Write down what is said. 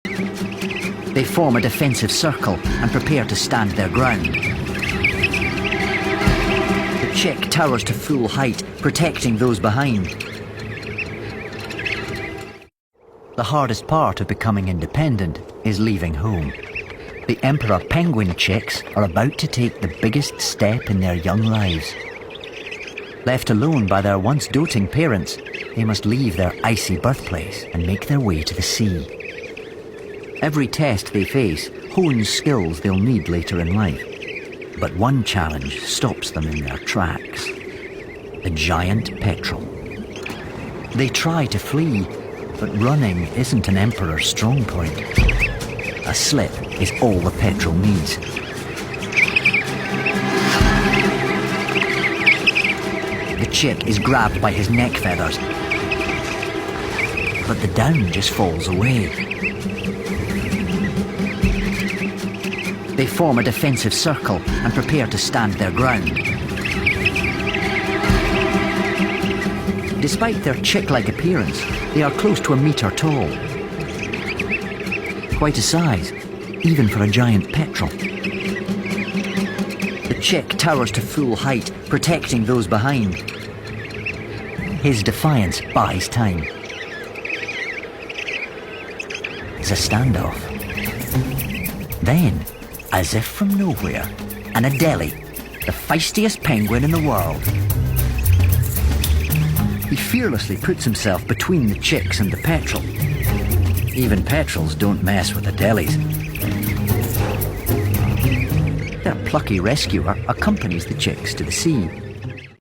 They form a defensive circle and prepare to stand their ground. The chick towers to full height, protecting those behind. The hardest part of becoming independent is leaving home. The emperor penguin chicks are about to take the biggest step in their young lives. Left alone by their once doting parents, they must leave their icy birthplace and make their way to the sea. Every test they face hones skills they'll need later in life. But one challenge stops them in their tracks: the giant petrel. They try to flee, but running isn't an emperor's strong point. A slip is all the petrel needs. The chick is grabbed by his neck feathers, but the down just falls away. They form a defensive circle and prepare to stand their ground. Despite their chick-like appearance, they are close to 1 meter tall. Quite a size, even for a giant petrel. The chick towers to full height, protecting those behind. His defiance buys time. It's a standoff. Then, as if from nowhere, an Adelie, the feistiest penguin in the world. He fearlessly puts himself between the chicks and the petrel. Even petrels don't mess with Adelies. Their plucky rescuer accompanies the chicks to the sea.